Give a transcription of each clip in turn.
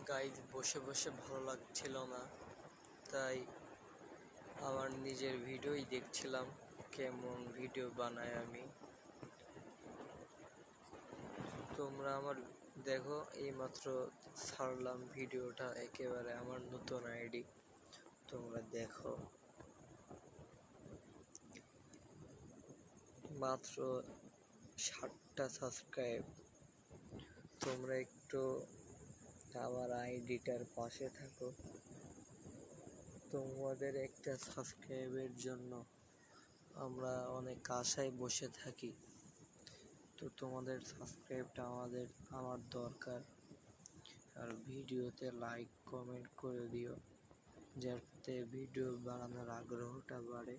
Guys বসে বসে ভালো লাগছিল না, তাই আমার নিজের ভিডিওই দেখছিলাম কেমন ভিডিও বানাই আমি। তোমরা আমার দেখো, এইমাত্র ছাড়লাম ভিডিওটা, একেবারে আমার নতুন আইডি, তোমরা দেখো। মাত্র 60টা সাবস্ক্রাইব। তোমরা একটু আমার আইডিটার পাশে থাকো। তোমাদের একটা সাবস্ক্রাইবের জন্য আমরা অনেক আশায় বসে থাকি। তো তোমাদের সাবস্ক্রাইবটা আমার দরকার। আর ভিডিওতে লাইক কমেন্ট করে দিও, যাতে ভিডিও বানানোর আগ্রহটা বাড়ে।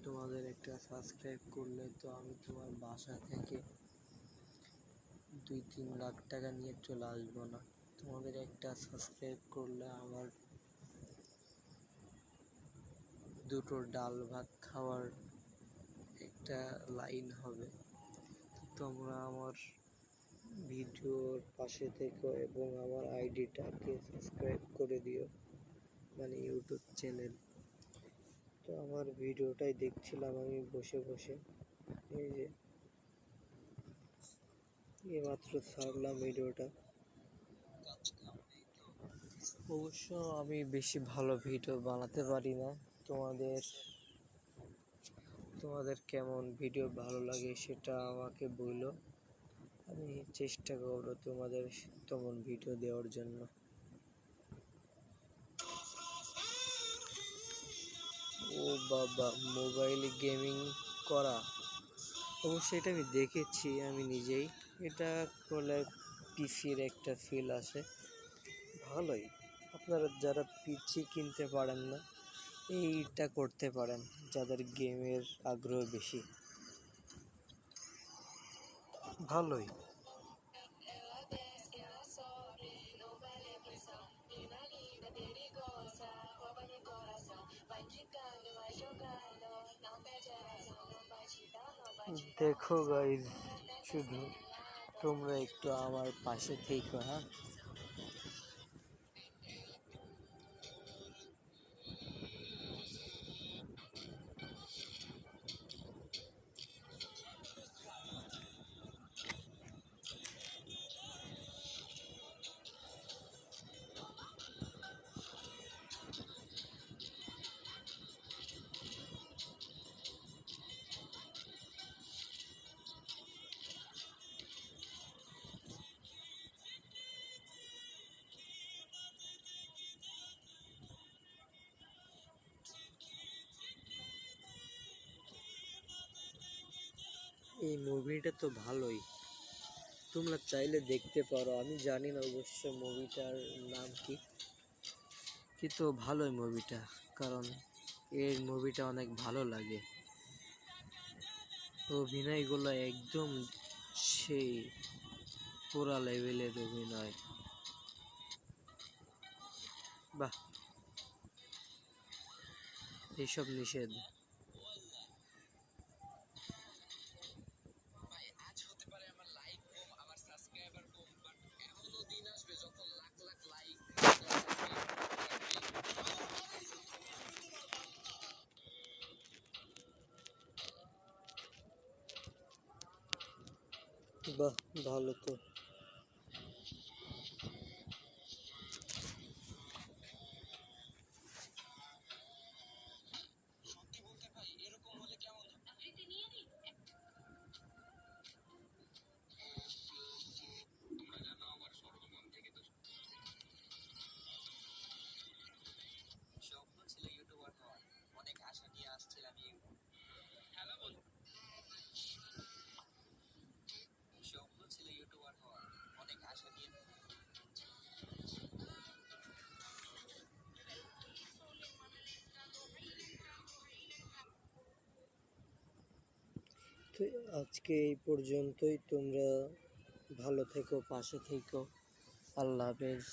তোমাদের একটা সাবস্ক্রাইব করলে তো আমি তোমার বাসা থেকে 2-3 লাখ টাকা নিয়ে চলে আসবো না। তোমাদের একটা সাবস্ক্রাইব করলে আমার দুটো ডাল ভাত খাওয়ার একটা লাইন হবে। তোমরা আমার ভিডিওর পাশে থেকো এবং আমার আইডিটাকে সাবস্ক্রাইব করে দিও, মানে ইউটিউব চ্যানেল। তো আমার ভিডিওটাই দেখছিলাম আমি বসে বসে, এই যে এইমাত্র ছাড়লাম ভিডিওটা। অবশ্য আমি বেশি ভালো ভিডিও বানাতে পারি না। তোমাদের কেমন ভিডিও ভালো লাগে সেটা আমাকে বলো, আমি চেষ্টা করবো তোমাদের তেমন ভিডিও দেওয়ার জন্য। ও বাবা, মোবাইলে গেমিং করা, অবশ্যই এটা আমি দেখেছি আমি নিজেই। এটা করলে পিসির একটা ফিল আসে, ভালোই। আপনারা যারা পিসি কিনতে পারেন না, এইটা করতে পারেন, যাদের গেমের আগ্রহ বেশি, ভালোই। দেখো গাইজ, শুধু তোমরা একটু আমার পাশে থেকো, হ্যাঁ। এই মুভিটা তো ভালোই, তোমরা চাইলে দেখতে পারো। আমি জানি না অবশ্য মুভিটার নাম কি, কিন্তু ভালোই মুভিটা, কারণ এই মুভিটা অনেক ভালো লাগে। অভিনয়গুলো একদম সেই পুরা লেভেলের অভিনয়, বাহ। এইসব নিষেধ। বাহ, ভালো তো। তো আজকে এই পর্যন্তই। তোমরা ভালো থেকো, পাশে থেকো। আল্লাহ হাফেজ।